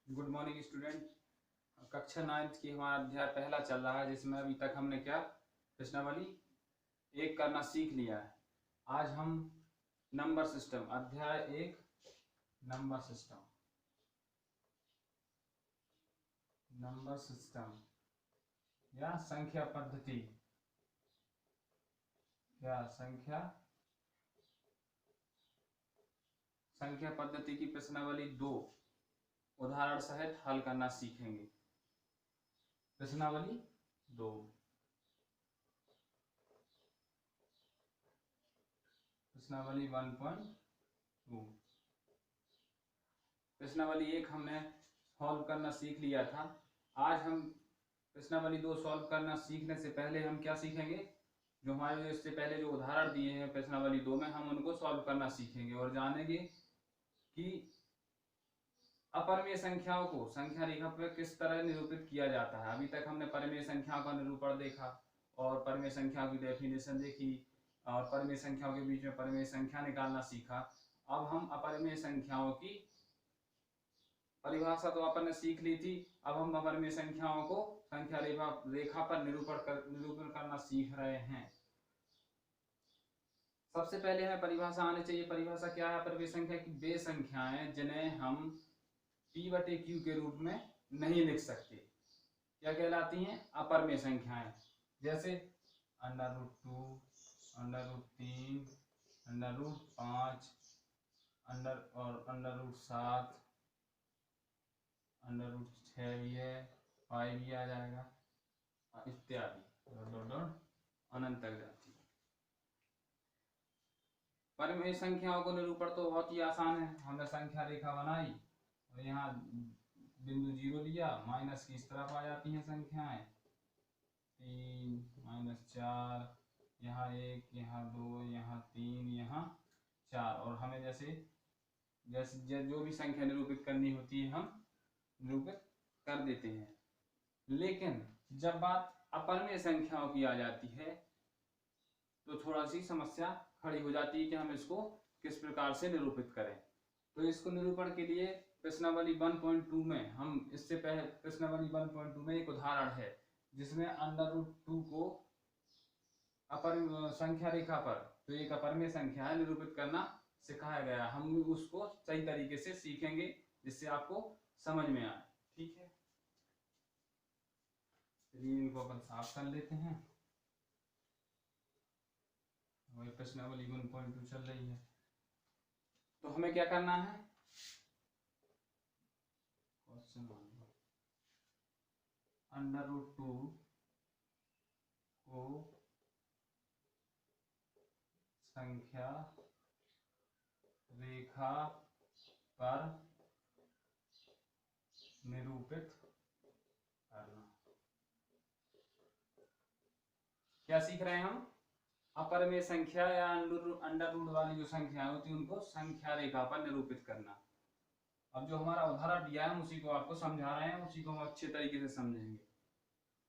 Good morning student. कक्षा 9th की हमारा अध्याय पहला चल रहा है, जिसमें अभी तक हमने क्या प्रश्नावली एक करना सीख लिया है। आज हम नंबर सिस्टम अध्याय 1 नंबर सिस्टम या संख्या पद्धति संख्या पद्धति की प्रश्नावली 2 उदाहरण सहित हल करना सीखेंगे। प्रश्नावली 2 प्रश्नावली 1.2 प्रश्नावली 1 हमने सॉल्व करना सीख लिया था। आज हम प्रश्नावली 2 सॉल्व करना सीखने से पहले हम क्या सीखेंगे, जो हमारे इससे पहले जो उदाहरण दिए हैं प्रश्नावली 2 में, हम उनको सॉल्व करना सीखेंगे और जानेंगे कि अपरिमेय संख्याओं को संख्या रेखा पर किस तरह निरूपित किया जाता है। अभी तक हमने परिमेय संख्याओं का निरूपण देखा और परिमेय संख्याओं की डेफिनेशन देखी और परिमेय संख्याओं के बीच में परिमेय संख्या निकालना सीखा। अब हम अपरिमेय संख्याओं की परिभाषा तो अपन ने सीख ली थी। अब हम अपरिमेय संख्याओं को संख्या रेखा पर निरूपण करना सीख रहे हैं। सबसे पहले हमें परिभाषा आनी चाहिए। परिभाषा क्या है अपरिमेय संख्या की? वे संख्याएं जिन्हें हम P/Q के रूप में नहीं लिख सकते क्या कहलाती हैं? अपरिमेय संख्याएं। जैसे √2, √3, √5 √7, √6 भी है, 5 भी आ जाएगा इत्यादि अनंत तक जाती है। परिमेय संख्याओं को निरूपण तो बहुत ही आसान है। हमने संख्या रेखा बनाई और यहाँ बिंदु 0 लिया, माइनस की इस तरफ आ जाती हैं संख्याएं, 3 -4, यहाँ 1, यहाँ 2, यहाँ 3, यहाँ 4। और हमें जैसे जो भी संख्या निरूपित करनी होती है हम निरूपित कर देते हैं। लेकिन जब बात अपरिमेय संख्याओं की आ जाती है तो थोड़ा सी समस्या खड़ी हो जाती है कि हम इसको किस प्रकार से निरूपित करें। तो इसको निरूपण के लिए प्रश्नावली 1.2 में हम इससे पहले प्रश्नावली 1.2 में एक उदाहरण है जिसमें √2 को संख्या रेखा पर, तो एक अपरिमेय संख्या है, निरूपित करना सिखाया गया। हम उसको सही तरीके से सीखेंगे जिससे आपको समझ में आए। ठीक है, चलिए इनको अपन साफ कर लेते हैं। वही प्रश्नावली 1.2 चल रही है। तो हमें क्या करना है? क्वेश्चन √2 को संख्या रेखा पर निरूपित करना। क्या सीख रहे हैं हम? अपरिमेय संख्या या अंडर रूट वाली जो संख्याएं होती है उनको संख्या रेखा पर निरूपित करना। अब जो हमारा उदाहरण दिया है हम उसी को आपको समझा रहे हैं, उसी को हम अच्छे तरीके से समझेंगे।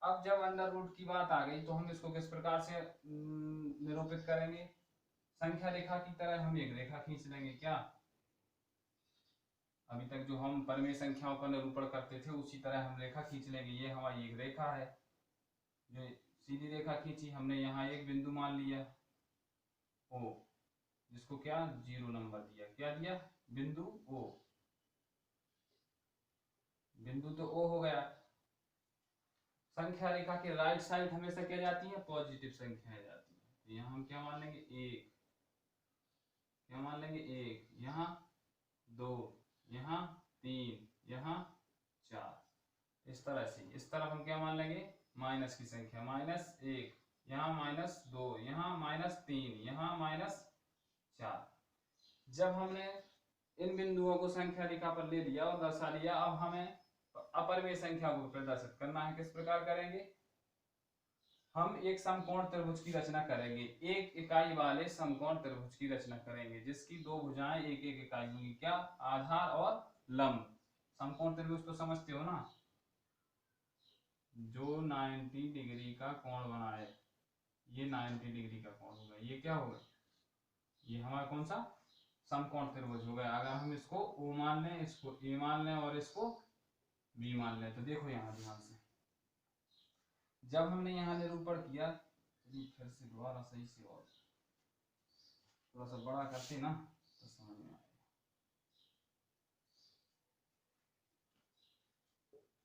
अब जब अंडर रूट की बात आ गई तो हम इसको किस प्रकार से निरूपित करेंगे? संख्या रेखा की तरह हम एक रेखा खींच लेंगे। क्या अभी तक जो हम परिमेय संख्याओं का निरूपण करते थे उसी तरह हम रेखा खींच लेंगे। ये हमारी एक रेखा है, जो सीधी रेखा खींची हमने, यहाँ एक बिंदु मान लिया O, जिसको क्या 0 नंबर दिया। क्या दिया? बिंदु O। बिंदु तो O हो गया। संख्या रेखा के राइट साइड हमेशा क्या जाती है? पॉजिटिव संख्याएं जाती है। तो यहाँ हम क्या मान लेंगे? 1। क्या मान लेंगे? 1, यहाँ 2, यहाँ 3, यहाँ 4। इस तरह से इस तरफ हम क्या मान लेंगे? माइनस की संख्या, -1, यहाँ -2, यहाँ -3, यहाँ -4। जब हमने इन बिंदुओं को संख्या रेखा पर ले लिया और दर्शा लिया, अब हमें अपरिमेय संख्या को प्रदर्शित करना है। किस प्रकार करेंगे? हम एक समकोण त्रिभुज की रचना करेंगे, एक इकाई वाले समकोण त्रिभुज की रचना करेंगे जिसकी दो भुजाएं एक एक इकाई होंगी। क्या? आधार और लंब। समकोण त्रिभुज तो समझते हो ना, जो 90 डिग्री का कोण बनाए। ये 90 डिग्री का कोण होगा। ये क्या होगा? ये हमारा कौन सा समकोण त्रिभुज हो गया। अगर हम इसको O मान लें, इसको A मान लें और इसको बी मान लें। तो देखो यहाँ ध्यान से, जब हमने यहाँ निरूपण किया, फिर से दोबारा सही से और थोड़ा सा बड़ा करते ना तो समझ में आएगा।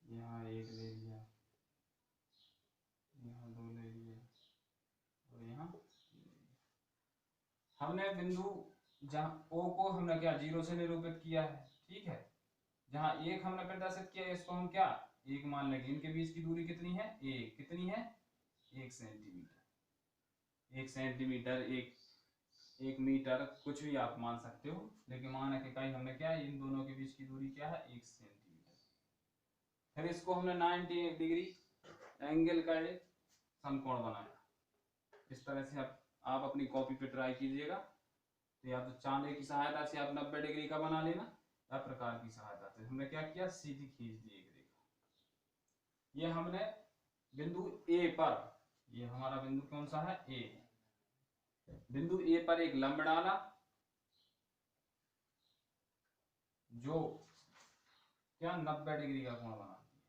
यहाँ एक ले लिया, यहाँ दो ले लिया और यहाँ हमने बिंदु जहाँ ओ को हमने क्या जीरो से निरूपित किया है, ठीक है। जहाँ एक हमने प्रदर्शित किया इसको हम क्या एक मान लेंगे। इनके बीच की दूरी कितनी है, एक, कितनी है, 1 सेंटीमीटर। 1 सेंटीमीटर, एक मीटर, कुछ भी आप मान सकते हो, लेकिन मानक इकाई हमने क्या है, इन दोनों के बीच की दूरी क्या है, 1 सेंटीमीटर। फिर इसको हमने 90 डिग्री एंगल का एक समकोण बनाया। इस तरह से आप अपनी कॉपी पे ट्राई कीजिएगा। तो या तो चांदे की सहायता से आप 90 डिग्री का बना लेना, या प्रकार की सहायता से। हमने क्या किया, सीधी खींच दी एक रेखा। ये हमने बिंदु ए पर, ये हमारा बिंदु कौन सा है, ए। बिंदु ए पर एक लंब डाला जो क्या 90 डिग्री का कोण बनाती है।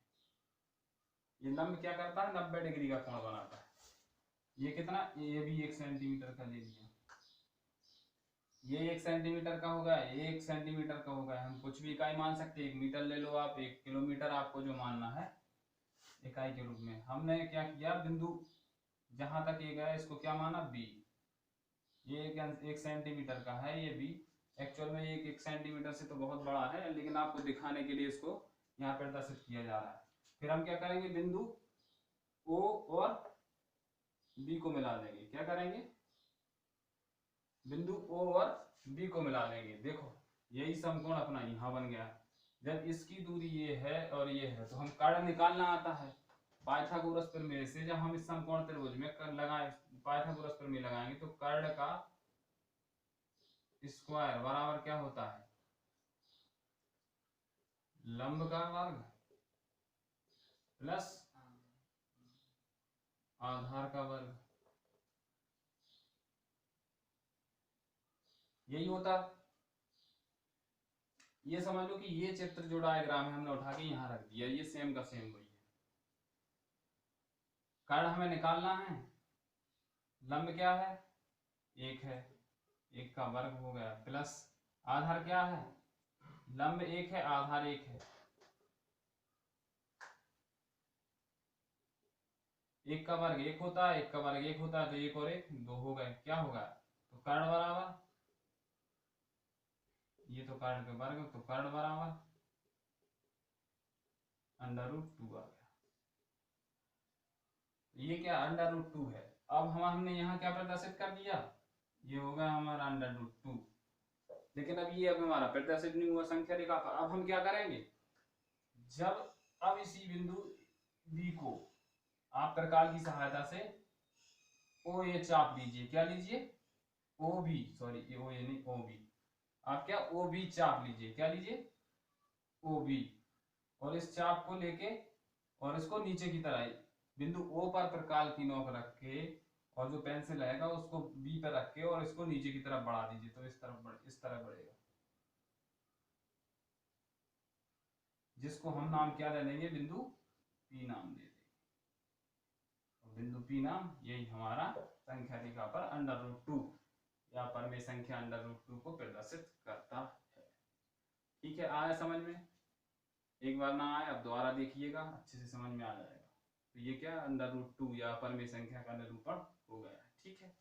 ये लंब क्या करता है, 90 डिग्री का कोण बनाता है। ये कितना, ये भी 1 सेंटीमीटर का ले लिया। ये 1 सेंटीमीटर का होगा, 1 सेंटीमीटर का होगा। हम कुछ भी इकाई मान सकते हैं, 1 मीटर ले लो आप, 1 किलोमीटर, आपको जो मानना है इकाई के रूप में। हमने क्या किया, बिंदु जहां तक ये गया इसको क्या माना, बी। ये 1 सेंटीमीटर का है ये बी। एक्चुअल में ये 1 सेंटीमीटर से तो बहुत बड़ा है, लेकिन आपको दिखाने के लिए इसको यहाँ प्रदर्शित किया जा रहा है। फिर हम क्या करेंगे, बिंदु ओ और बी को मिला देंगे। क्या करेंगे, बिंदु ओ और बी को मिला लेंगे। देखो यही समकोण अपना यहाँ बन गया। जब इसकी दूरी ये है और ये है, तो हम कर्ण निकालना आता है पाइथागोरस प्रमेय से। जब हम इस समकोण त्रिभुज में लगाए, पाइथागोरस प्रमेय लगाएंगे, तो कर्ण का स्क्वायर बराबर क्या होता है, लंब का वर्ग प्लस आधार का वर्ग, यही होता। ये समझ लो कि ये चित्र जो डायग्राम है हमने उठा के यहाँ रख दिया, ये सेम का सेम वही है। कर्ण हमें निकालना है, लंब क्या है, 1 है, 1 का वर्ग हो गया, प्लस आधार क्या है, लंब 1 है, आधार 1 है। 1 का वर्ग 1 होता है, 1 का वर्ग 1 होता है, तो 1 और 1 2 हो गए। क्या होगा, तो कर्ण बराबर, ये तो कर्ण के वर्ग, तो कर्ण बराबर √2 आ गया। ये क्या √2 है। अब हमने यहाँ क्या प्रदर्शित कर दिया, ये होगा हमारा √2। लेकिन अब ये हमारा प्रदर्शित नहीं हुआ संख्या रेखा पर। अब हम क्या करेंगे, जब अब इसी बिंदु बी को आप प्रकार की सहायता से ओ ए चाप लीजिए। क्या लीजिए, ओ बी, सॉरी ओ ए नहीं, ओ बी। आप क्या ओ बी चाप लीजिए। क्या लीजिए, ओ बी। और इस चाप को लेके और इसको नीचे की तरह बिंदु ओ पर प्रकार की नोक रख के, और जो पेंसिल रहेगा उसको बी पर रख के और इसको नीचे की तरफ बढ़ा दीजिए। तो इस तरह बढ़ेगा, जिसको हम नाम क्या दे देंगे, बिंदु पी नाम दे देंगे। बिंदु पी नाम यही हमारा संख्या रेखा पर √2 या परमेय संख्या √2 को प्रदर्शित करता है। ठीक है, आया समझ में। एक बार ना आए, अब दोबारा देखिएगा, अच्छे से समझ में आ जाएगा। तो ये क्या √2 या परमेय संख्या का निरूपण हो गया है। ठीक है,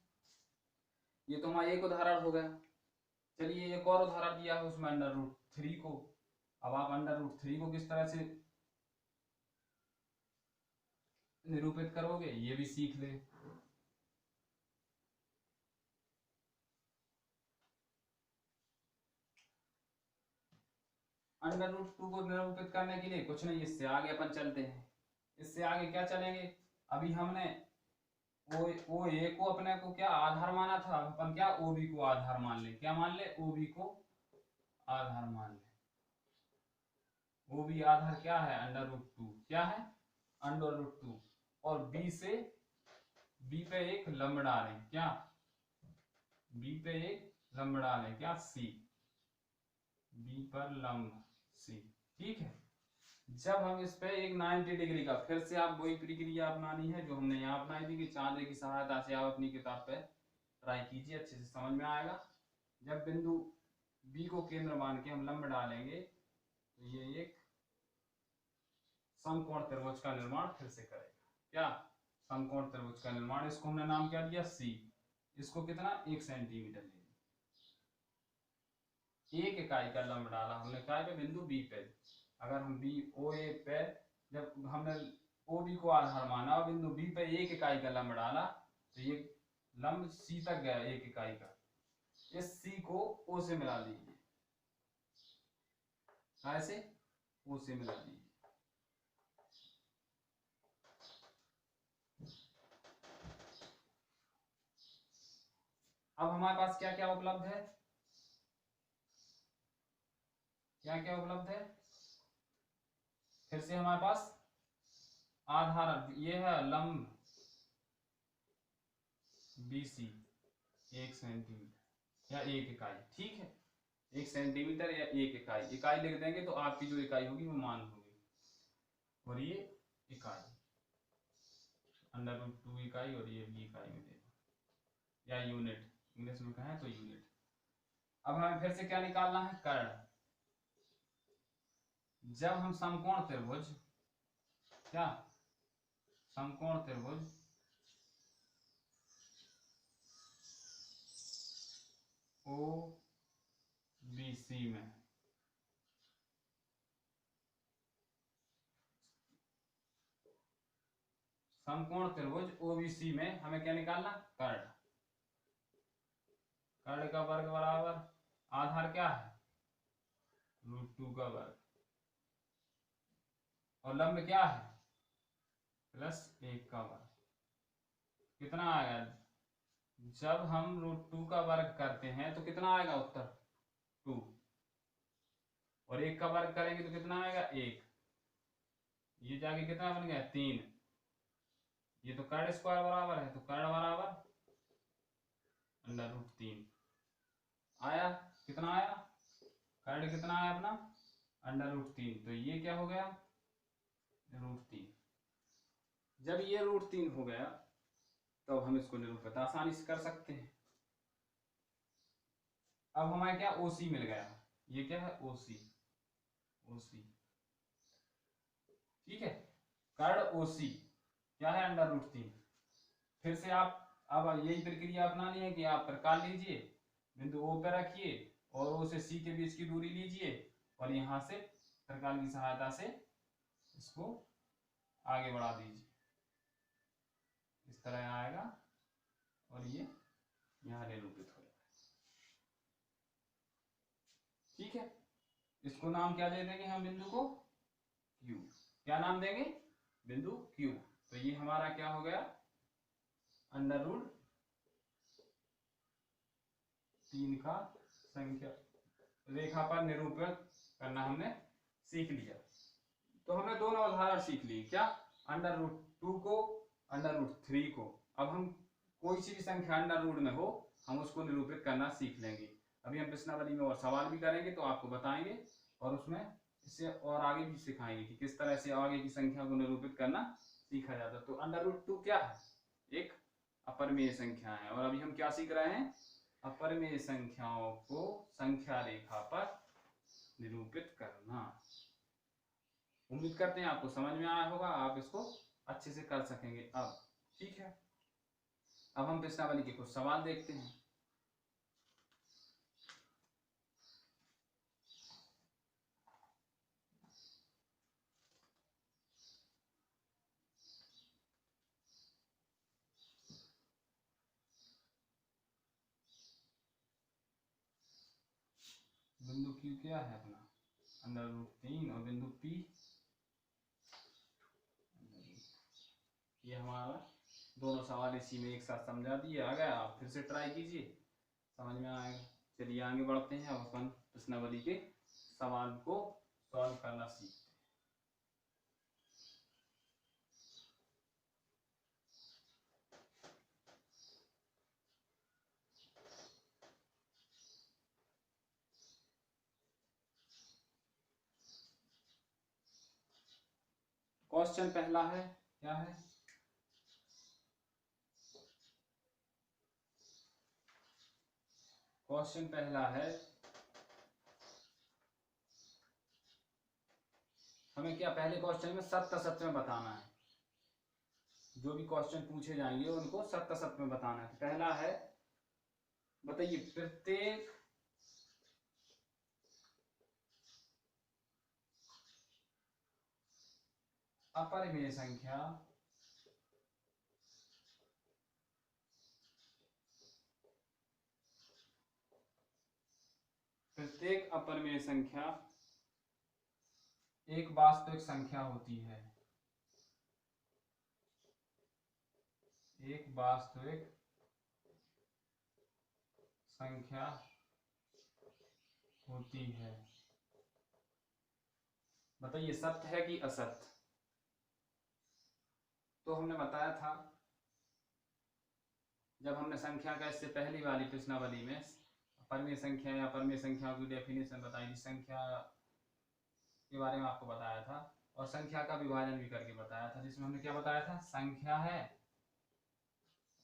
ये तो हमारा एक उदाहरण हो गया। चलिए एक और उदाहरण दिया है उसमें √3 को। अब आप √3 को किस तरह से निरूपित करोगे ये भी सीख ले। √2 को निरूपित करने के लिए कुछ नहीं, इससे आगे अपन चलते हैं। इससे आगे क्या चलेंगे, अभी हमने ओ ए को अपने को क्या आधार माना था, अपन क्या ओ बी को आधार मान ले। क्या मान ले, ओ बी को आधार मान ले। ओ बी आधार क्या है, √2। क्या है, √2। और बी से बी पे एक लंब डालें। क्या, बी पे एक लंब डालें, क्या सी, बी पर लंब सी। ठीक है, जब हम इस पे एक 90 डिग्री का, फिर से आप वही प्रक्रिया अपनानी है जो हमने यहाँ अपनाई थी कि चांदे की सहायता से आप अपनी किताब पे ट्राई कीजिए, अच्छे से समझ में आएगा। जब बिंदु बी को केंद्र मान के हम लंब डालेंगे तो ये एक समकोण त्रिभुज का निर्माण फिर से करेगा। क्या? समकोण त्रिभुज का निर्माण। इसको हमने नाम क्या दिया? सी। इसको कितना? 1 सेंटीमीटर ले लिया। एक इकाई का लंब डाला हमने क्या पे? बिंदु बी पे। अगर हम बी ओ ए पे, जब हमने ओ बी को आधार माना और बिंदु बी पे 1 इकाई का लंब डाला तो ये लंब सी तक गया 1 इकाई का। इस सी को ओ से मिला लीजिए। कैसे? ओ से मिला लीजिए। अब हमारे पास क्या क्या उपलब्ध है? क्या क्या उपलब्ध है? फिर से हमारे पास आधार ये है लंब BC 1 सेंटीमीटर या 1 इकाई। ठीक है, 1 सेंटीमीटर या 1 इकाई। इकाई लिख देंगे तो आपकी जो इकाई होगी वो मान होगी। और ये इकाई √2 इकाई और ये भी इकाई में देगा, या यूनिट, इंग्लिश में कहें तो यूनिट। अब हमें फिर से क्या निकालना है? कर्ण। जब हम समकोण त्रिभुज, क्या? समकोण त्रिभुज OBC में समकोण त्रिभुज OBC में हमें क्या निकालना? कर्ण। कर्ण का वर्ग बराबर आधार क्या है? √2 का वर्ग, और लंब क्या है? +1 का वर्ग। कितना आएगा? जब हम √2 का वर्ग करते हैं तो कितना आएगा उत्तर? 2। और 1 का वर्ग करेंगे तो कितना आएगा? 1। ये जाके कितना बन गया? 3। ये तो कर्ण स्क्वायर बराबर है, तो कर्ण बराबर √3 आया। कितना आया? कर्ण कितना आया अपना? √3। तो ये क्या हो गया? √3। जब ये √3 हो गया तो हम इसको निरूपित आसानी से कर सकते हैं। अब हमें क्या? OC मिल गया। ये क्या है? OC। ठीक है, कर्ण OC क्या है? √3। फिर से आप अब यही प्रक्रिया अपनानी है कि आप प्रकार लीजिए, बिंदु O पे रखिए और O से C के बीच की दूरी लीजिए और यहां से प्रकार की सहायता से इसको आगे बढ़ा दीजिए। इस तरह आएगा और ये यहाँ निरूपित हो जाएगा। ठीक है, इसको नाम क्या दे देंगे हम? बिंदु को Q। क्या नाम देंगे? बिंदु Q। तो ये हमारा क्या हो गया? √3 का संख्या रेखा पर निरूपित करना हमने सीख लिया। तो हमने दोनों उदाहरण सीख लिए। क्या? √2 को, √3 को। अब हम कोई सी भी संख्या अंडर रूट में हो हम उसको निरूपित करना सीख लेंगे। अभी हम प्रश्नावली में और सवाल भी करेंगे तो आपको बताएंगे और उसमें इससे और आगे भी सिखाएंगे कि किस तरह से आगे की संख्या को निरूपित करना सीखा जाता है। तो √2 क्या है? एक अपरिमेय संख्या है। और अभी हम क्या सीख रहे हैं? अपरिमेय संख्याओं को संख्या रेखा पर निरूपित करना। उम्मीद करते हैं आपको समझ में आया होगा, आप इसको अच्छे से कर सकेंगे अब। ठीक है, अब हम प्रश्नावली के कुछ सवाल देखते हैं। बिंदु Q क्या है अपना? √3 और बिंदु P ये हमारा दोनों सवाल इसी में एक साथ समझा दिए। आ गया, आप फिर से ट्राई कीजिए, समझ में आएगा। चलिए आगे बढ़ते हैं। अब अपन प्रश्नावली के सवाल को सॉल्व करना सीखते हैं। क्वेश्चन पहला है, क्या है? क्वेश्चन पहला है, हमें क्या पहले क्वेश्चन में सत्य असत्य में बताना है। जो भी क्वेश्चन पूछे जाएंगे उनको सत्य असत्य में बताना है। पहला है, बताइए प्रत्येक अपरिमेय संख्या एक वास्तविक संख्या होती है। एक वास्तविक संख्या होती है। बताइए सत्य है कि असत्य? तो हमने बताया था जब हमने संख्या का इससे पहली वाली प्रश्नावली में अपरिमेय संख्या या अपरिमेय संख्या की डेफिनेशन बताई थी, संख्या के बारे में आपको बताया था, और संख्या का विभाजन भी करके बताया था, जिसमें हमने क्या बताया था, संख्या है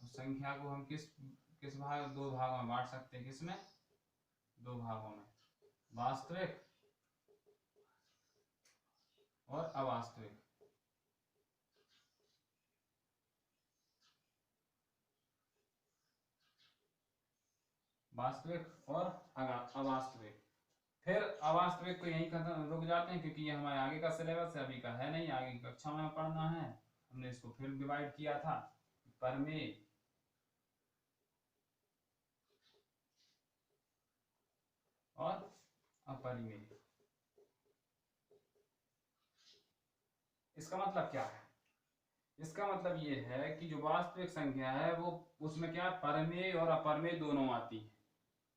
संख्या को हम किस भाग, दो भागों में बांट सकते हैं। किसमें? दो भागों में, वास्तविक और अवास्तविक। वास्तविक और अवास्तविक। फिर अवास्तविक को यहीं खत्म रुक जाते हैं, क्योंकि ये हमारे आगे का सिलेबस है, अभी का है नहीं, आगे की कक्षा में पढ़ना है। हमने इसको फिर डिवाइड किया था, परमेय और अपरिमेय। इसका मतलब क्या है? इसका मतलब ये है कि जो वास्तविक संख्या है वो उसमें क्या, परमेय और अपरिमेय दोनों आती है।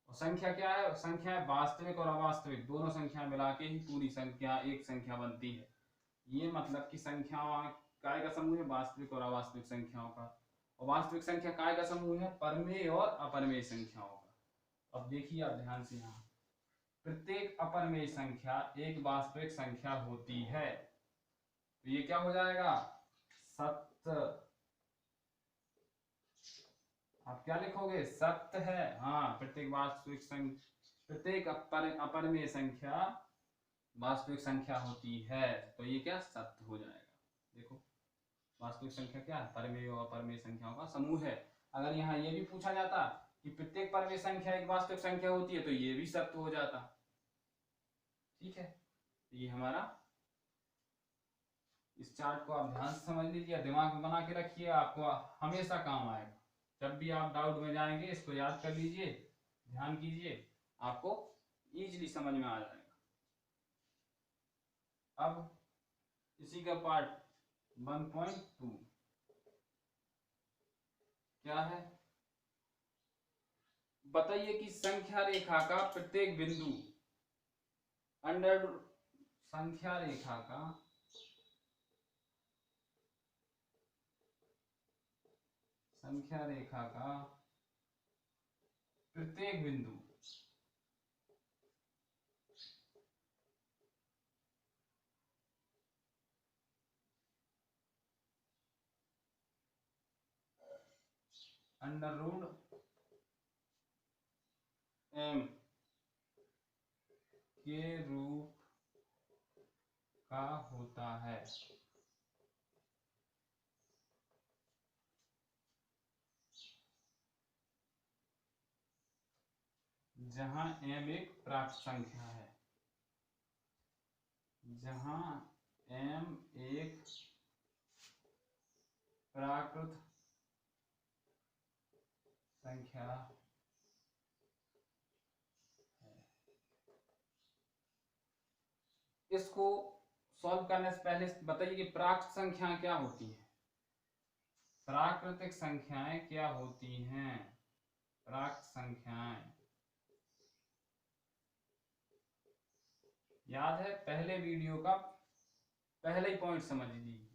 और संख्या क्या है? संख्या वास्तविक और अवास्तविक दोनों संख्या मिला के ही पूरी संख्या एक संख्या बनती है। ये मतलब कि संख्याओं काय का समूह है, वास्तविक और अवास्तविक संख्याओं का। और वास्तविक संख्या काय का समूह है, परमेय और अपरिमेय संख्याओं का। अब देखिए आप ध्यान से, यहाँ प्रत्येक अपरिमेय संख्या एक वास्तविक संख्या होती है। तो ये क्या हो जाएगा, सत्य। आप क्या लिखोगे, सत्य है। हाँ, प्रत्येक अपरिमेय संख्या वास्तविक संख्या होती है, तो ये क्या, सत्य हो जाएगा। देखो वास्तविक संख्या क्या है, परमेय और अपरिमेय संख्याओं का समूह है। अगर यहाँ ये भी पूछा जाता कि प्रत्येक परमेय संख्या एक वास्तविक संख्या होती है, तो ये भी सत्य हो जाता। ठीक है, ये हमारा, इस चार्ट को आप ध्यान से समझ लीजिए, दिमाग में बना के रखिए, आपको हमेशा काम आएगा। जब भी आप डाउट में जाएंगे इसको याद कर लीजिए, ध्यान कीजिए, आपको इजीली समझ में आ जाएगा। अब इसी का पार्ट 1.2 क्या है, बताइए कि संख्या रेखा का प्रत्येक बिंदु अंडर संख्या रेखा का प्रत्येक बिंदु अंडर रूट m के रूप का होता है। जहां m एक प्राकृत संख्या है, जहां m एक प्राकृत संख्या है। इसको सॉल्व करने से पहले बताइए कि प्राकृत संख्याएं क्या होती हैं। प्राकृतिक संख्याएं क्या होती हैं, प्राकृत संख्याएं याद है, पहले वीडियो का पहले ही पॉइंट समझ लीजिए।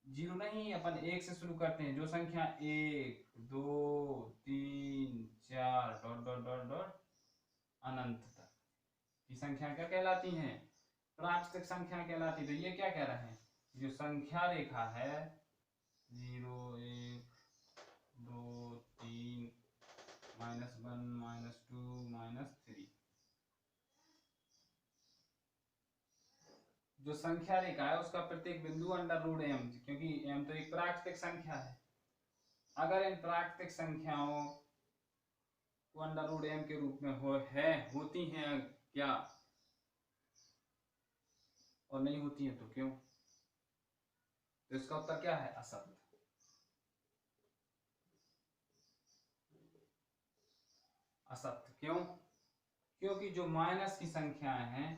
जीरो नहीं, अपन एक से शुरू करते हैं, जो संख्या 1 2 3 4 डॉट डॉट डॉट डॉट अनंत तक की संख्या क्या कहलाती हैं, प्राकृतिक संख्या कहलाती। तो ये क्या कह रहे हैं, जो संख्या रेखा है 0 1 2 3 -1 -2 -3, जो संख्या रेखा है उसका प्रत्येक बिंदु √m, क्योंकि m तो एक प्राकृतिक संख्या है, अगर इन प्राकृतिक संख्याओं को √m के रूप में होती हैं क्या, और नहीं होती है तो क्यों? तो इसका उत्तर क्या है, असत्य। असत्य क्यों? क्योंकि जो माइनस की संख्याएं हैं,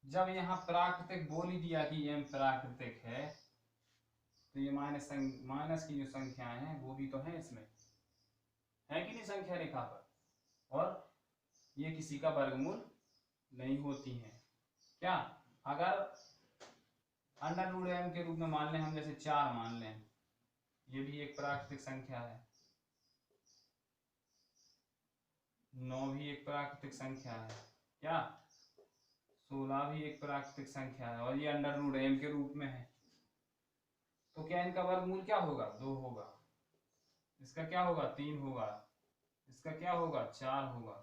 जब यहाँ प्राकृतिक बोल ही दिया कि m प्राकृतिक है, तो ये माइनस की जो संख्याएं हैं वो भी तो है इसमें, है कि नहीं संख्या रेखा पर, और ये किसी का वर्गमूल नहीं होती हैं। क्या, अगर √m के रूप में मान लें हम, जैसे 4 मान लें, ये भी एक प्राकृतिक संख्या है, 9 भी एक प्राकृतिक संख्या है, क्या 16 भी एक प्राकृतिक संख्या है, और ये √m के रूप में है, तो क्या इनका वर्गमूल क्या होगा, 2 होगा, इसका क्या होगा, 3 होगा, इसका क्या होगा, 4 होगा।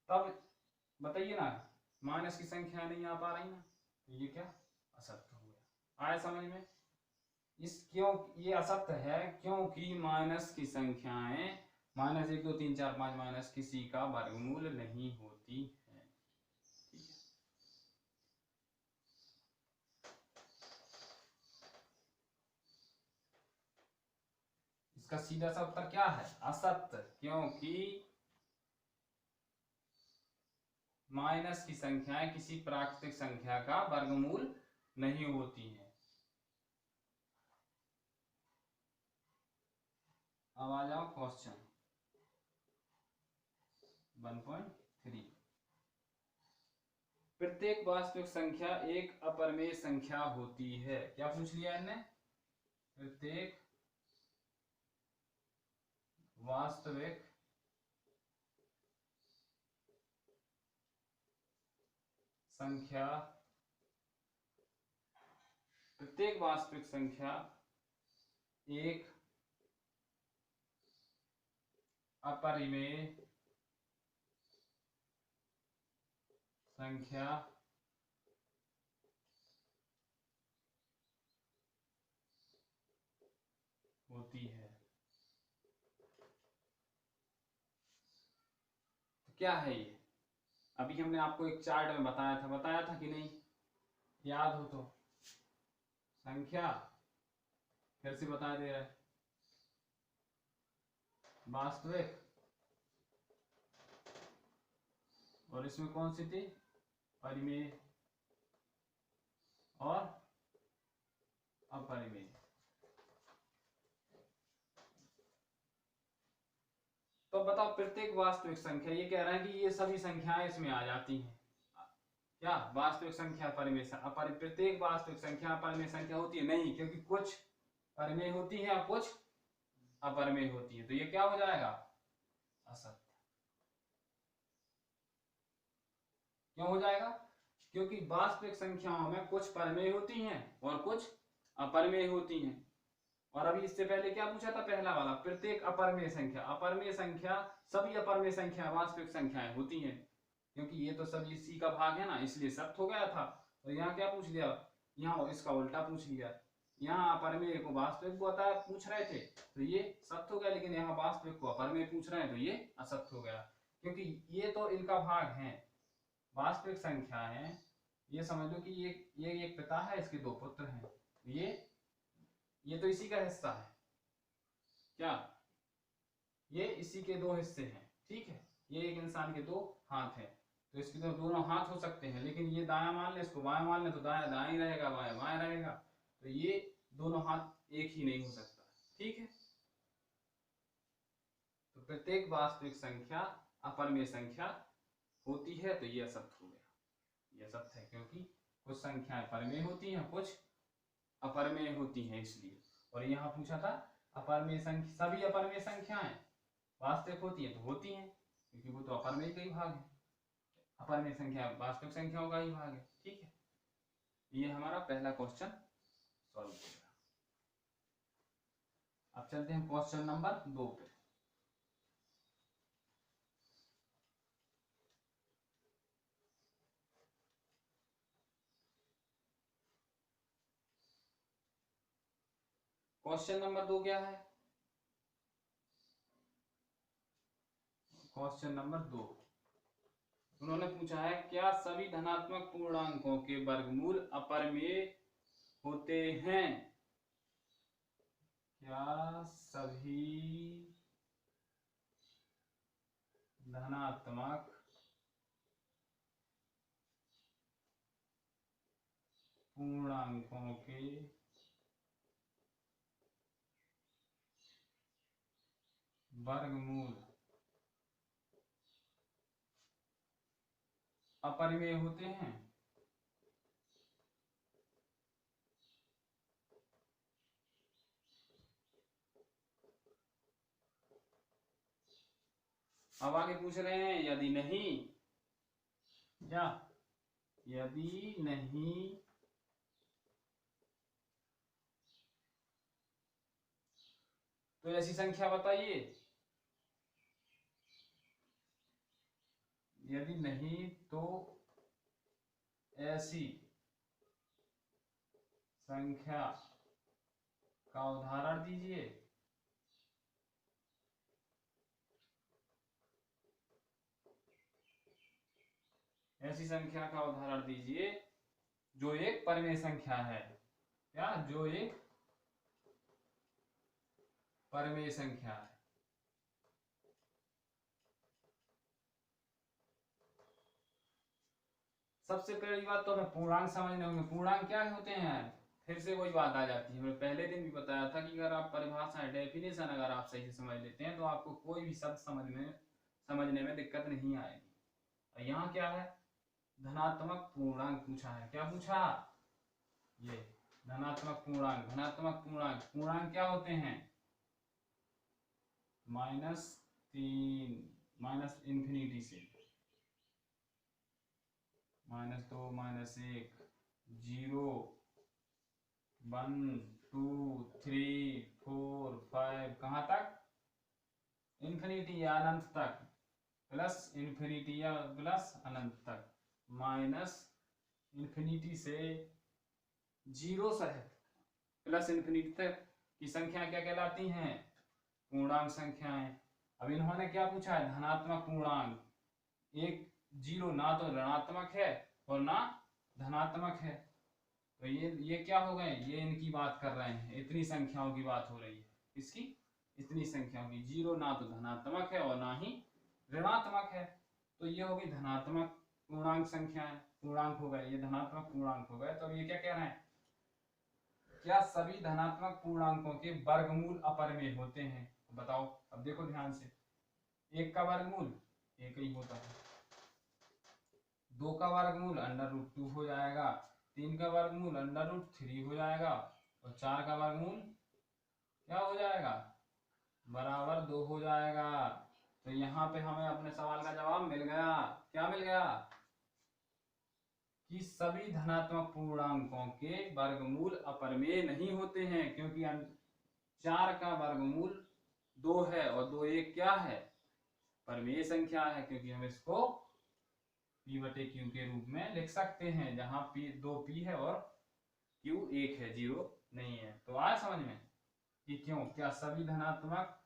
तब बताइए ना, माइनस की संख्या नहीं आ पा रही ना, तो ये क्या, असत्य हो गया। आया समझ में? क्यों ये असत्य है, क्योंकि माइनस की संख्याएं -1 2 3 4 5 माइनस किसी का वर्गमूल नहीं होती है। ठीक है, इसका सीधा सा उत्तर क्या है, असत्य, क्योंकि माइनस की संख्याएं किसी प्राकृतिक संख्या का वर्गमूल नहीं होती हैं। अब आ जाओ क्वेश्चन 1.3। प्रत्येक वास्तविक संख्या एक अपरिमेय संख्या होती है। क्या पूछ लिया इन्हें, प्रत्येक वास्तविक संख्या, प्रत्येक वास्तविक संख्या एक अपरिमेय संख्या होती है। तो क्या है ये, अभी हमने आपको एक चार्ट में बताया था कि नहीं, याद हो तो, संख्या फिर से बता दे रहा है, वास्तविक, और इसमें कौन सी थी, परिमेय और अपरिमेय। तो बताओ, प्रत्येक वास्तविक संख्या, ये कह रहा है कि ये सभी संख्याएं इसमें आ जाती हैं, क्या वास्तविक संख्या परिमेय, प्रत्येक वास्तविक संख्या अपरिमेय संख्या होती है, नहीं, क्योंकि कुछ परिमेय होती है और कुछ अपरिमेय होती है, तो ये क्या हो जाएगा, असत्य। क्यों हो जाएगा, क्योंकि वास्तविक संख्याओं में कुछ परिमेय होती हैं और कुछ अपरिमेय होती हैं। और अभी इससे पहले क्या पूछा था, पहला वाला, प्रत्येक अपरिमेय संख्या, अपरिमेय संख्या, सभी अपरिमेय संख्या वास्तविक संख्याएं होती हैं, क्योंकि ये तो सभी इसी का भाग है ना, इसलिए सत्य हो गया था। तो यहाँ क्या पूछ लिया, यहाँ इसका उल्टा पूछ लिया, यहाँ अपरिमेय को वास्तविक बताया पूछ रहे थे, तो ये सत्य हो गया, लेकिन यहाँ वास्तविक को अपरिमेय पूछ रहे हैं, तो ये असत्य हो गया, क्योंकि ये तो इनका भाग है, वास्तविक संख्या है, ये समझ लो कि ये एक पिता है, इसके 2 पुत्र हैं, ये तो इसी का हिस्सा है, क्या ये इसी के 2 हिस्से हैं, ठीक है, ये एक इंसान के 2 हाथ हैं, तो इसके तो दोनों हाथ हो सकते हैं, लेकिन ये दायां मान ले, इसको बायां मान ले, तो दायां दायां ही रहेगा, बायां बायां रहेगा, तो ये दोनों हाथ एक ही नहीं हो सकता, ठीक है। तो प्रत्येक वास्तविक संख्या अपरिमेय संख्या होती है, तो ये असत्य हो गया, ये असत्य है, क्योंकि कुछ संख्याएं परिमेय होती हैं, कुछ अपरिमेय होती हैं, इसलिए। और यहाँ पूछा था अपरिमेय संख्या, सभी अपरिमेय संख्याएं वास्तविक होती हैं, तो होती हैं, क्योंकि वो तो अपरिमेय का ही भाग है। अपरिमेय संख्या वास्तविक संख्याओं का ही भाग है। ठीक है, ये हमारा पहला क्वेश्चन सॉल्व हो गया। अब चलते हैं क्वेश्चन नंबर 2 पे। क्वेश्चन नंबर 2 क्या है? क्वेश्चन नंबर 2 उन्होंने पूछा है, क्या सभी धनात्मक पूर्णांकों के वर्गमूल अपरिमेय होते हैं? क्या सभी धनात्मक पूर्णांकों के वर्गमूल अपरिमेय होते हैं? अब आगे पूछ रहे हैं, यदि नहीं, क्या यदि नहीं तो ऐसी संख्या बताइए। यदि नहीं तो ऐसी संख्या का उदाहरण दीजिए। ऐसी संख्या का उदाहरण दीजिए जो एक परिमेय संख्या है। क्या? जो एक परिमेय संख्या है। सबसे पहली बात तो हमें पूर्णांक समझने होंगे। पूर्णांक क्या होते हैं? फिर से वही बात आ जाती है, मैंने पहले दिन भी बताया था कि अगर आप परिभाषा डेफिनेशन अगर आप सही से समझ लेते हैं तो आपको कोई भी शब्द समझने में दिक्कत नहीं आएगी। और यहाँ क्या है? धनात्मक पूर्णांक पूछा है। क्या पूछा? ये धनात्मक पूर्णांक। धनात्मक पूर्णांक, पूर्णांक क्या होते हैं? -3 माइनस इंफिनिटी से -2 -1 0 1 2 3 4 5 कहाँ तक? इंफिनिटी या अनंत तक, प्लस इंफिनिटी या प्लस अनंत तक, माइनस इंफिनिटी से 0 सहित प्लस इंफिनिटी तक की संख्या क्या कहलाती हैं? पूर्णांक संख्याएं। अब इन्होंने क्या पूछा है? धनात्मक पूर्णांक। एक 0 ना तो ऋणात्मक है और ना धनात्मक है, तो ये क्या हो गए? ये इनकी बात कर रहे हैं, इतनी संख्याओं की बात हो रही है। इसकी इतनी संख्याओं की। 0 ना तो धनात्मक है और ना ही ऋणात्मक है, तो ये हो गई धनात्मक पूर्णांक संख्याएं। पूर्णांक हो गए, ये धनात्मक पूर्णांक हो गए। तो ये क्या कह रहे हैं? क्या सभी धनात्मक पूर्णांकों के वर्गमूल अपरिमेय होते हैं? बताओ। अब देखो ध्यान से, 1 का वर्गमूल 1 ही होता है, 2 का वर्गमूल √2 हो जाएगा, 3 का वर्गमूल √3 हो जाएगा और 4 का वर्गमूल क्या हो जाएगा? =2 हो जाएगा। तो यहाँ पे हमें अपने सवाल का जवाब मिल गया। क्या मिल गया? कि सभी धनात्मक पूर्णांकों के वर्गमूल अपरिमेय नहीं होते हैं, क्योंकि 4 का वर्गमूल 2 है और 2 एक क्या है? परिमेय संख्या है, क्योंकि हम इसको p/q के रूप में लिख सकते हैं, जहां p 2p है और q 1 है, 0 नहीं है। तो आया समझ में कि क्यों? क्या सभी धनात्मक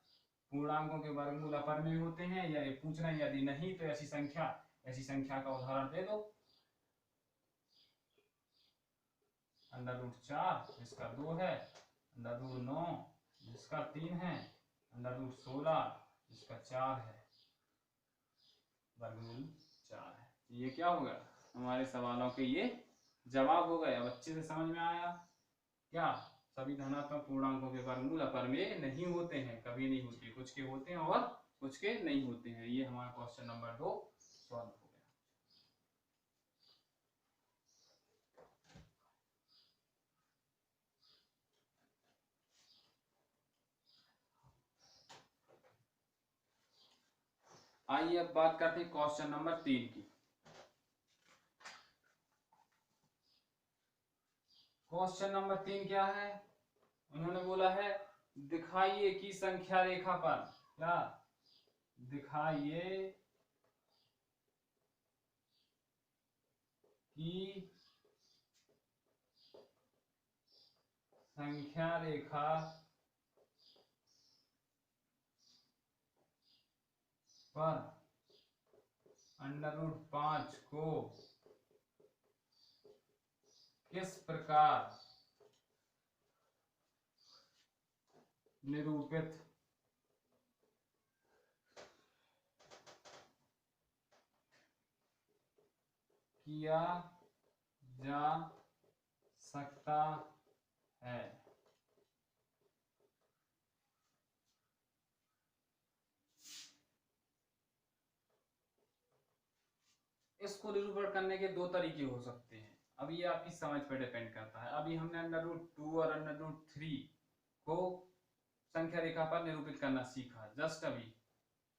पूर्णांकों के वर्गमूल अपरिमेय होते हैं? या ये पूछ रहे हैं यदि नहीं तो ऐसी संख्या का उदाहरण दे दो। √4 जिसका 2 है, √9 जिसका 3 है, √16 जिसका 4 है, वर्गमूल 4 है। ये क्या हो गया? हमारे सवालों के ये जवाब हो गए। अब अच्छे से समझ में आया? क्या सभी धनात्मक पूर्णांकों के वर्गमूल अपरिमेय नहीं होते हैं? कभी नहीं होते, कुछ के होते हैं और कुछ के नहीं होते हैं। ये हमारा क्वेश्चन नंबर 2 सॉल्व हो गया। आइए अब बात करते हैं क्वेश्चन नंबर 3 की। क्वेश्चन नंबर 3 क्या है? उन्होंने बोला है दिखाइए कि संख्या रेखा पर, क्या दिखाइए कि संख्या रेखा पर √5 को किस प्रकार निरूपित किया जा सकता है। इसको निरूपण करने के दो तरीके हो सकते हैं। अब ये आपकी समझ पर डिपेंड करता है। अभी हमने √2 और √3 को संख्या रेखा पर निरूपित करना सीखा, जस्ट अभी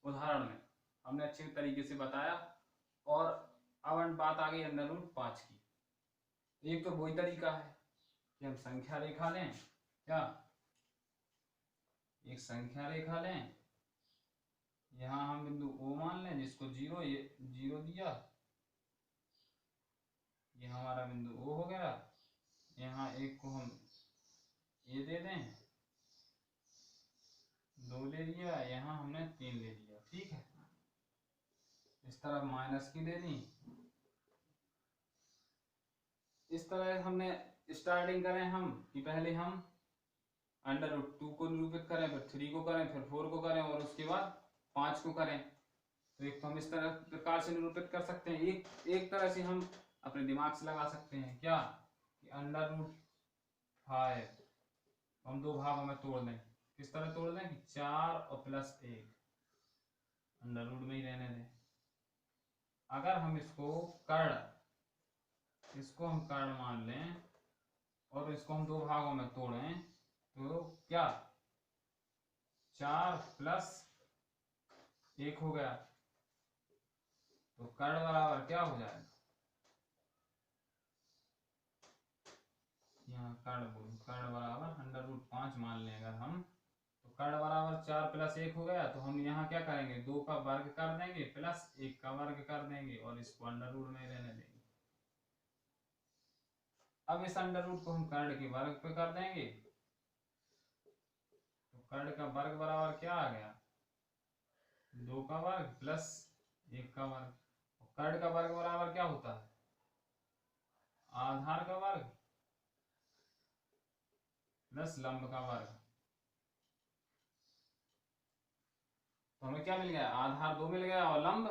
उदाहरण में हमने अच्छे तरीके से बताया। और अब बात आ गई √5 की। एक तो वही तरीका है कि हम संख्या रेखा लें, क्या एक संख्या रेखा लें, यहाँ हम बिंदु O मान लें जिसको 0 दिया, ये हमारा बिंदु O हो गया। यहाँ एक को हम A दे दें, 2 ले लिया, यहाँ हमने 3 ले लिया, ठीक है। इस तरफ माइनस की ले ली। इस तरह हमने स्टार्टिंग करें हम कि पहले हम √2 को निरूपित करें, फिर 3 को करें, फिर 4 को करें और उसके बाद 5 को करें। तो एक तो हम इस तरह प्रकार से निरूपित कर सकते हैं। एक तरह से हम अपने दिमाग से लगा सकते हैं, क्या कि √5 हम दो भागों में तोड़ दें। किस तरह तोड़ दें कि 4 और +1 अंडर रूट में ही रहने दें। अगर हम इसको हम कर्ण मान लें और इसको हम दो भागों में तोड़ें तो क्या 4 + 1 हो गया। तो कर्ण बराबर क्या हो जाएगा, यहाँ कर्ण बराबर √5 मान लें अगर हम, तो कर्ण बराबर 4 + 1 हो गया। तो हम यहाँ क्या करेंगे, 2 का वर्ग कर देंगे प्लस 1 का वर्ग कर देंगे और इसको अंडर रूट में रहने देंगे। अब इस अंडर रूट को हम कर्ण के वर्ग पे कर देंगे, तो कर्ण का वर्ग बराबर क्या आ गया, 2 का वर्ग प्लस 1 का वर्ग। कर्ण का वर्ग बराबर क्या होता है, आधार का वर्ग प्लस लंब का वर्ग। तो हमें क्या मिल गया, आधार 2 मिल गया और लंब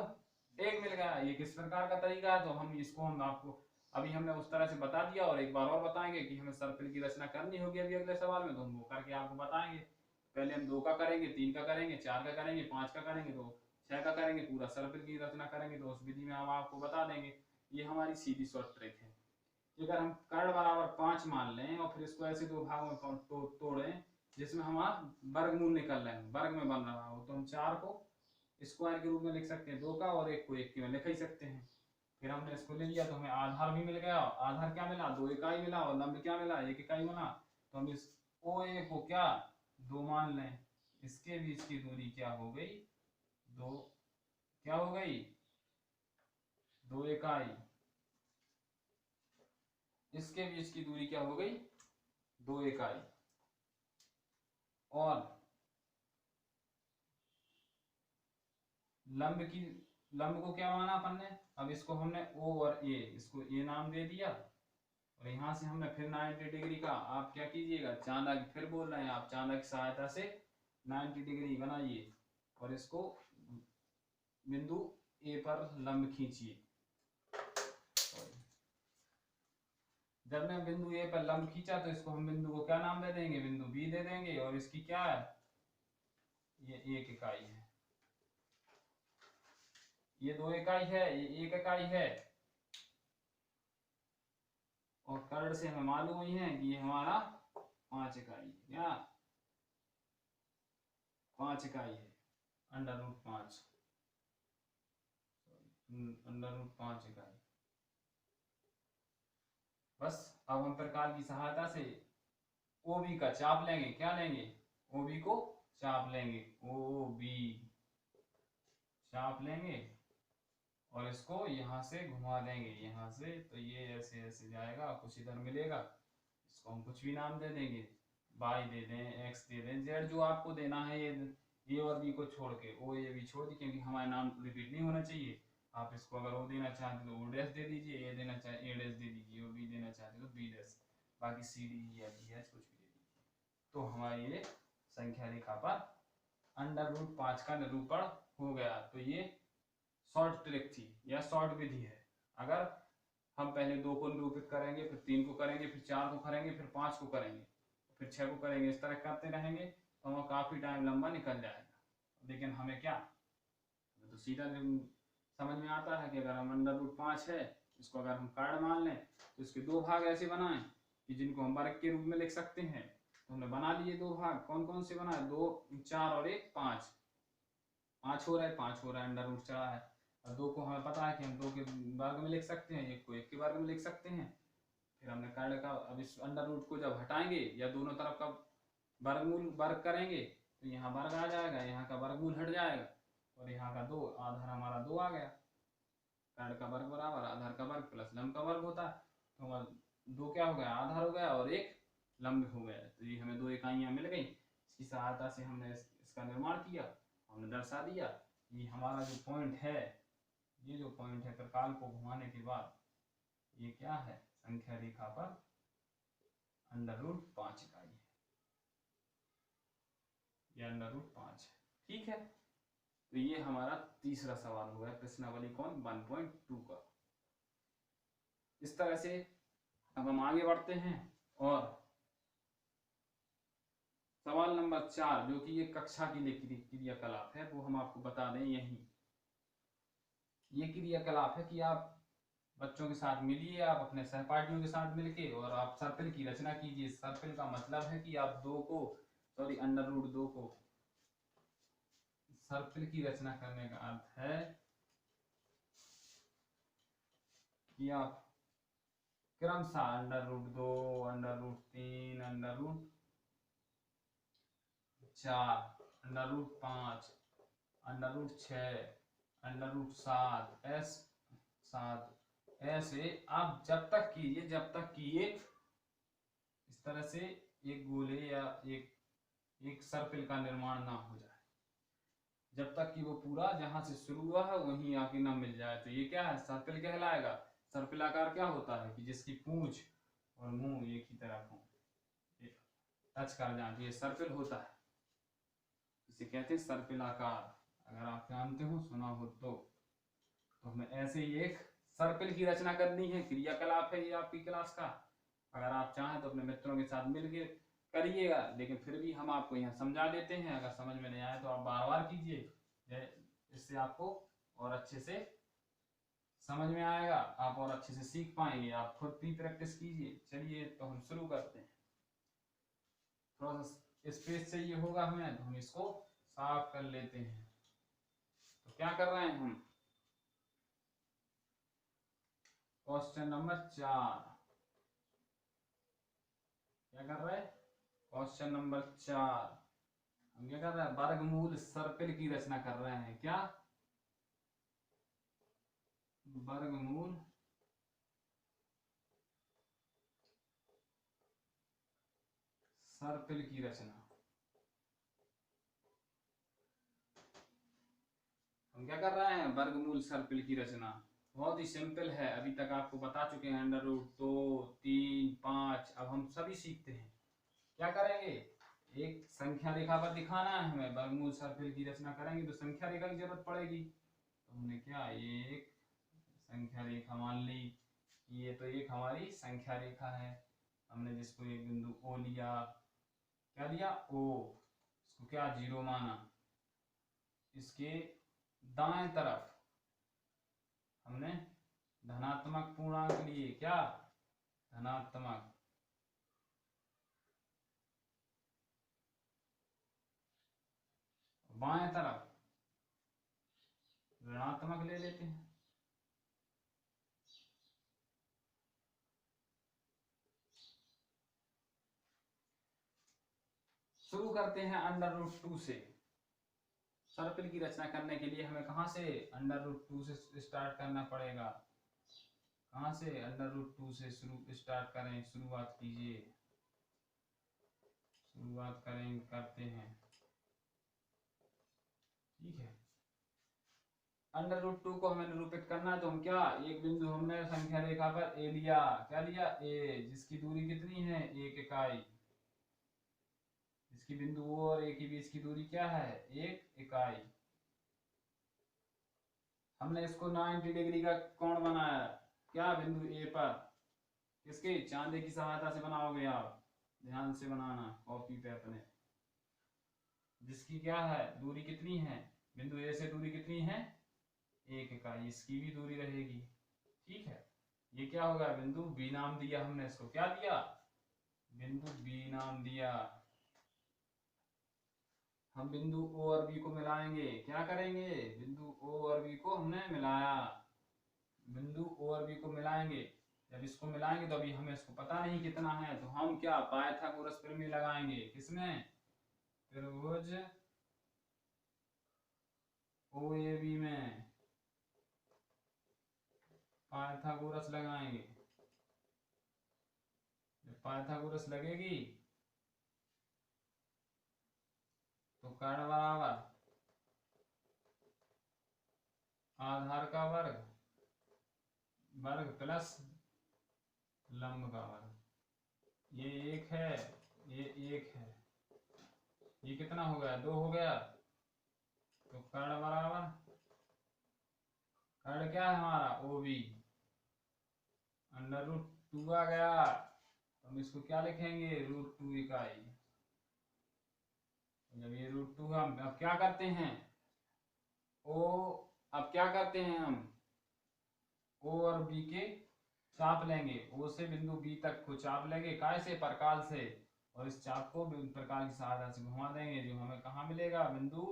1 मिल गया। ये किस प्रकार का तरीका है, तो हम आपको अभी हमने उस तरह से बता दिया और एक बार और बताएंगे कि हमें सर्कल की रचना करनी होगी अभी अगले सवाल में, तो हम वो करके आपको बताएंगे। पहले हम 2 का करेंगे, 3 का करेंगे, 4 का करेंगे, 5 का करेंगे, तो 6 का करेंगे, पूरा सर्कल की रचना करेंगे। तो उस विधि में हम आपको बता देंगे। ये हमारी सीधी शॉर्ट ट्रिक है। अगर हम कर्ण बराबर 5 मान लें और फिर इसको ऐसे दो भागों में तोड़ें जिसमें हमारा वर्गमूल निकल रहा है, वर्ग में बन रहा हो, तो हम 4 को स्क्वायर के रूप में लिख सकते हैं 2 का, और 1 को 1 के में लिख ही सकते हैं। फिर हमने इसको ले लिया तो हमें आधार भी मिल गया। आधार क्या मिला, 2 इकाई मिला, और लंब क्या मिला, 1 इकाई मिला। तो हम इस OA को क्या 2 मान लें, इसके बीच की दूरी क्या हो गई, 2 क्या हो गई, 2 इकाई। इसके बीच की दूरी क्या हो गई, 2 इकाई। और लंब को क्या माना अपन ने, अब इसको हमने O और A, इसको A नाम दे दिया। और यहाँ से हमने फिर 90 डिग्री का, आप क्या कीजिएगा, चांदा की, फिर बोल रहे हैं आप, चांदा की सहायता से 90 डिग्री बनाइए और इसको बिंदु A पर लंब खींचिए। जब मैं बिंदु A पर लंब खींचा तो इसको हम बिंदु को क्या नाम दे देंगे, बिंदु B दे देंगे। और इसकी क्या है, ये 1 इकाई है, ये 2 इकाई है, ये 1 इकाई है। और कर्ण से हमें मालूम हुई है कि ये हमारा 5 इकाई है, क्या 5 इकाई है, √5 √5 इकाई। बस अब हम प्रकार की सहायता से OB का चाप लेंगे। क्या लेंगे? OB को चाप लेंगे। OB चाप लेंगे और इसको यहाँ से घुमा देंगे, यहाँ से, तो ये ऐसे ऐसे जाएगा, कुछ इधर मिलेगा, इसको हम कुछ भी नाम दे देंगे, y दे दें, x दे दें, z जो आपको देना है। ये A और B को छोड़ के O A B छोड़ दी, क्योंकि हमारे नाम रिपीट नहीं होना चाहिए। आप इसको अगर O देना चाहते तो O डैश दे दीजिए, A देना चाहे A डैश दे दीजिए, और B देना चाहते तो B डैश, बाकी C D E F G H कुछ भी दे दीजिए। तो हमारी ये संख्या रेखा पर √5 का निरूपण हो गया। तो ये शॉर्ट ट्रिक थी या शॉर्ट विधि है। अगर हम पहले 2 को निरूपित करेंगे, फिर 3 को करेंगे, फिर 4 को करेंगे, फिर 5 को करेंगे, फिर 6 को करेंगे, इस तरह करते रहेंगे तो हमें काफी टाइम लंबा निकल जाएगा। लेकिन हमें क्या, तो सीधा समझ में आता है कि अगर हम √5 है, इसको अगर हम कर्ण मान लें तो इसके 2 भाग ऐसे बनाएं कि जिनको हम वर्ग के रूप में लिख सकते हैं। तो हमने बना लिए 2 भाग। कौन कौन से बनाए? 2 4 और 1 5। 5 हो रहा है, 5 हो रहा है, √ चढ़ा है। और 2 को हमें पता है कि हम 2 के वर्ग में लिख सकते हैं, 1 को 1 के वर्ग में लिख सकते हैं। फिर हमने कर्ण का, अब इस √ को जब हटाएंगे या दोनों तरफ का वर्गमूल वर्ग करेंगे तो यहाँ वर्ग आ जाएगा, यहाँ का वर्गमूल हट जाएगा और यहाँ का 2 आधार हमारा 2 आ गया। कर्ण का वर्ग बराबर आधार का वर्ग प्लस लंब का वर्ग होता है। तो 2 क्या हो गया? आधार हो गया और 1 लंब हो गया। तो ये हमें 2 इकाइयां मिल गई। इसकी सहायता से हमने इसका निर्माण किया, हमने दर्शा दिया कि हमारा जो पॉइंट है, ये जो पॉइंट है प्रकाल को घुमाने के बाद, ये क्या है? संख्या रेखा पर √5 इकाई है, ये √5 है। ठीक है, तो ये हमारा तीसरा सवाल हो गया प्रश्नावली कौन 1.2 का। इस तरह से अब हम आगे बढ़ते हैं और सवाल नंबर 4, जो कि ये कक्षा के लिए क्रियाकलाप है, वो हम आपको बता दें। यही ये क्रियाकलाप है कि आप बच्चों के साथ मिलिए, आप अपने सहपाठियों के साथ मिलके और आप सर्पिल की रचना कीजिए। सर्पिल का मतलब है कि आप √2 को सर्पिल की रचना करने का अर्थ है कि आप क्रमशः √2, √3, √4, √5, √6, √7 ऐसे आप जब तक कीजिए जब तक कि एक इस तरह से एक गोले या एक सर्पिल का निर्माण ना हो जाए, जब तक कि वो पूरा जहां से शुरू हुआ है वहीं आके ना मिल जाए। तो ये क्या है? सर्पिल कहलाएगा। सर्पिल आकार क्या होता है कि जिसकी पूंछ और मुंह एक ही तरफ हो, टच कर जाए, तो ये सर्पिल होता है। इसे कहते हैं सर्पिल आकार। अगर आप जानते हो, सुना हो तो हमें ऐसे ही एक सर्पिल की रचना करनी है। क्रियाकलाप है ये आपकी क्लास का। अगर आप चाहें तो अपने मित्रों के साथ मिलकर करिएगा, लेकिन फिर भी हम आपको यहाँ समझा देते हैं। अगर समझ में नहीं आए तो आप बार बार कीजिए, इससे आपको और अच्छे से समझ में आएगा, आप और अच्छे से सीख पाएंगे। आप खुद भी प्रैक्टिस कीजिए। चलिए तो हम शुरू करते हैं। थोड़ा सा स्पेस चाहिए होगा हमें, तो हम इसको साफ कर लेते हैं। तो क्या कर रहे हैं हम? क्वेश्चन नंबर 4 क्या कर रहे हैं? क्वेश्चन नंबर 4 हम क्या कर रहे हैं? वर्गमूल सर्पिल की रचना कर रहे हैं। क्या? वर्गमूल सर्पिल की रचना। हम क्या कर रहे हैं? वर्गमूल सर्पिल की रचना। बहुत ही सिंपल है, अभी तक आपको बता चुके हैं। √2, 3, 5। अब हम सभी सीखते हैं। क्या करेंगे? एक संख्या रेखा पर दिखाना है हमें। वर्गमूल सर्पिल की रचना करेंगे तो संख्या रेखा की जरूरत पड़ेगी। तो हमने क्या, एक संख्या रेखा मान ली। ये तो एक हमारी संख्या रेखा है। हमने जिसको एक बिंदु O लिया। क्या लिया? O। इसको क्या 0 माना। इसके दाएं तरफ हमने धनात्मक पूर्णांक लिए। क्या? धनात्मक। बाएं तरफ ऋणात्मक ले लेते हैं। शुरू करते हैं √2 से। सर्पिल की रचना करने के लिए हमें कहाँ से √2 से स्टार्ट करना पड़ेगा। कहाँ से √2 से शुरू स्टार्ट करें, शुरुआत कीजिए, शुरुआत करें करते हैं। ठीक है, √2 को हमें निरूपित करना है तो हम क्या, एक बिंदु हमने संख्या रेखा पर ए लिया, क्या लिया, ए, जिसकी दूरी कितनी है, 1 इकाई। इसकी बिंदु ओ और ए के बीच की दूरी क्या है, 1 इकाई। हमने इसको 90 डिग्री का कोण बनाया, क्या, बिंदु ए पर, किसके, चांदे की सहायता से बनाओगे आप, ध्यान से बनाना कॉपी पे अपने। जिसकी क्या है, दूरी कितनी है, बिंदु ए से दूरी कितनी है, 1 इकाई, इसकी भी दूरी रहेगी। ठीक है, ये क्या होगा, बिंदु बी नाम दिया हमने इसको, क्या दिया, बिंदु बी नाम दिया। हम बिंदु ओ और बी को मिलाएंगे, क्या करेंगे, बिंदु ओ और बी को हमने मिलाया, बिंदु ओ और बी को मिलाएंगे। जब इसको मिलाएंगे तो अभी हमें इसको पता नहीं कितना है, तो हम क्या, पाइथागोरस प्रमेय लगाएंगे, किसमें, त्रिभुज ओ ए बी में पाइथागोरस लगाएंगे। जब पाइथागोरस लगेगी तो कर्ण बराबर आधार का वर्ग, वर्ग प्लस लंब का वर्ग, ये 1 है, ये 1 है, ये कितना हो गया, 2 हो गया। तो कर्ण बराबर, कर्ण क्या है हमारा, ओ बी, √2 आ गया। हम इसको क्या लिखेंगे, √2 इकाई। जब ये √2, हम अब क्या करते हैं, ओ, अब क्या करते हैं हम, ओ और बी के चाप लेंगे, ओ से बिंदु बी तक को चाप लेंगे, काय से, परकाल से, और इस चाप को प्रकाल की सहायता से घुमा देंगे, जो हमें कहाँ मिलेगा, बिंदु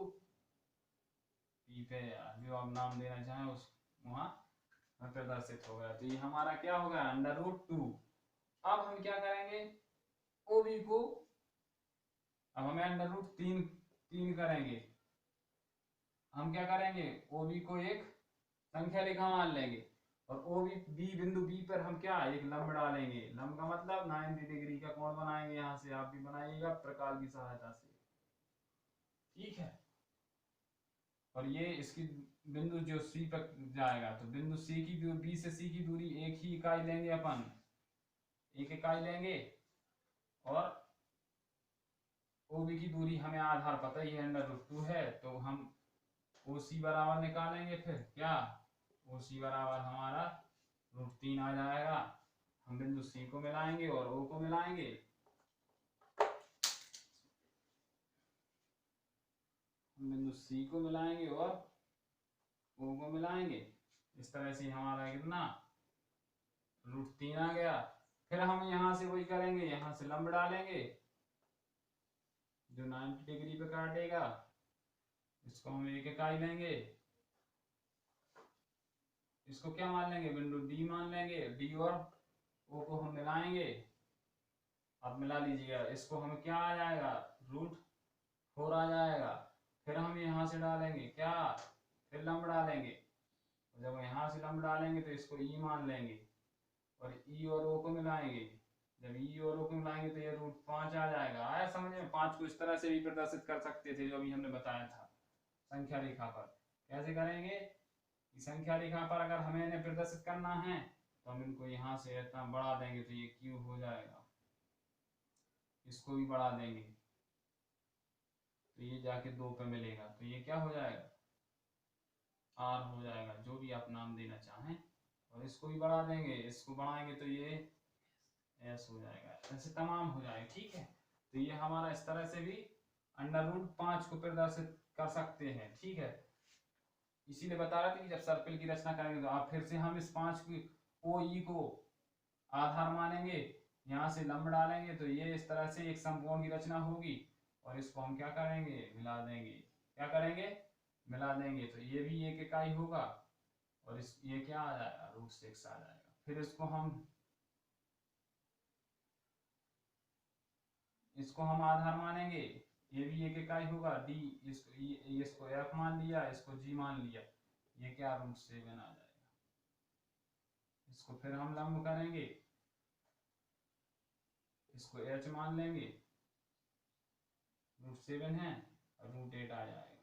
पी पे, जो आप नाम देना चाहें उस वहां प्रदर्शित हो गया। तो ये हमारा क्या हो गया, √2। अब हम क्या करेंगे, ओ बी को, अब हमें √3 करेंगे। हम क्या करेंगे, ओ बी को एक संख्या रेखा मान लेंगे, और ओ बी बिंदु बी पर हम क्या, एक लंब डालेंगे। लंब का मतलब 90 डिग्री का कोण बनाएंगे, यहां से आप भी बनाइएगा प्रकाल की सहायता से। ठीक है, और ये इसकी बिंदु जो सी पर जाएगा, तो बिंदु सी की, बी से सी की दूरी 1 ही इकाई लेंगे अपन, 1 इकाई लेंगे, और ओ बी की दूरी हमें आधार पता ही है, √2 है, तो हम ओ सी बराबर निकालेंगे, फिर क्या, ओ सी बराबर हमारा √3 आ जाएगा। हम बिंदु सी को मिलाएंगे और ओ को मिलाएंगे, हम बिंदु सी को मिलाएंगे और ओ को मिलाएंगे, इस तरह से हमारा कितना, √3 आ गया। फिर हम यहां से वही करेंगे, यहां से लंब डालेंगे जो 90 डिग्री पे काटेगा, इसको हम 1 इकाई लेंगे, इसको क्या मान लेंगे, बिंदु डी मान लेंगे, डी और ओ को हम मिलाएंगे। अब मिला लीजिएगा, इसको हमें क्या आ जाएगा, √4 आ जाएगा। फिर हम यहाँ से डालेंगे क्या, फिर लंब डालेंगे, जब यहाँ से लंब डालेंगे तो इसको ई मान लेंगे, और ई और ओ को मिलाएंगे। जब ई और ओ को मिलाएंगे तो ये √5 आ जाएगा। आया समझ में, 5 को इस तरह से भी प्रदर्शित कर सकते थे, जो अभी हमने बताया था संख्या रेखा पर। कैसे करेंगे, संख्या रेखा पर अगर हमें इन्हें प्रदर्शित करना है तो हम इनको यहाँ से इतना बढ़ा देंगे तो ये क्यूब हो जाएगा, इसको भी बढ़ा देंगे तो ये जाके 2 पे मिलेगा, तो ये क्या हो जाएगा, R हो जाएगा, जो भी आप नाम देना चाहें। और इसको भी बढ़ा देंगे, इसको बढ़ाएंगे तो ये S हो जाएगा, ऐसे तमाम हो जाएगा। ठीक है, तो ये हमारा इस तरह से भी √5 को प्रदर्शित कर सकते हैं। ठीक है, इसीलिए बता रहा था कि जब सर्पिल की रचना करेंगे तो आप फिर से हम इस 5 की ओ ई को आधार मानेंगे, यहाँ से लंब डालेंगे तो ये इस तरह से एक समकोण की रचना होगी, और इसको हम क्या करेंगे, मिला देंगे। क्या करेंगे, मिला देंगे, तो ये भी 1 इकाई होगा, और इस ये क्या आ जाएगा, √6 आ जाएगा। फिर इसको हम आधार मानेंगे, ये भी एक इकाई होगा, डी इसको एफ मान लिया, इसको जी मान लिया, ये क्या √7 आ जाएगा। इसको फिर हम लंब करेंगे, इसको एच मान लेंगे, √7 है और √8 आ जाएगा।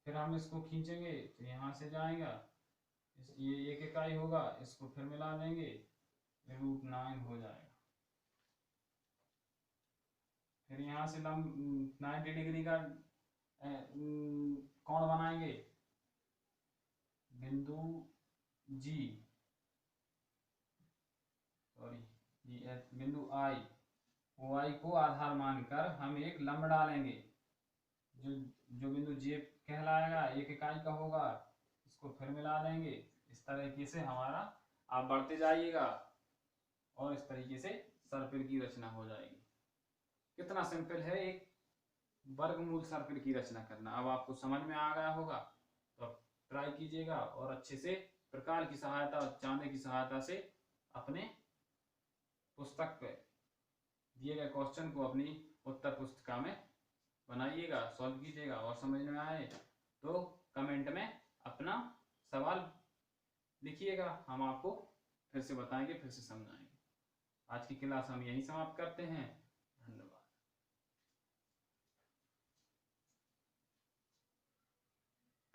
फिर हम इसको खींचेंगे तो यहाँ से जाएगा, ये एक इकाई होगा, इसको फिर मिला देंगे, √9 हो जाएगा। फिर यहाँ से लंब 90 डिग्री का कोण बनाएंगे, बिंदु जी, सॉरी बिंदु आई, ओ आई को आधार मानकर हम एक लंब डालेंगे, जो बिंदु जे कहलाएगा, एक इकाई का होगा, इसको फिर मिला देंगे। इस तरीके से हमारा, आप बढ़ते जाइएगा और इस तरीके से सर्पिल की रचना हो जाएगी। कितना सिंपल है एक वर्गमूल सर्पिल की रचना करना। अब आपको समझ में आ गया होगा, तो आप ट्राई कीजिएगा और अच्छे से प्रकार की सहायता, चांदे की सहायता से अपने पुस्तक पे दिए गए क्वेश्चन को अपनी उत्तर पुस्तिका में बनाइएगा, सॉल्व कीजिएगा, और समझ में आए तो कमेंट में अपना सवाल लिखिएगा, हम आपको फिर से बताएंगे, फिर से समझाएंगे। आज की क्लास हम यहीं समाप्त करते हैं।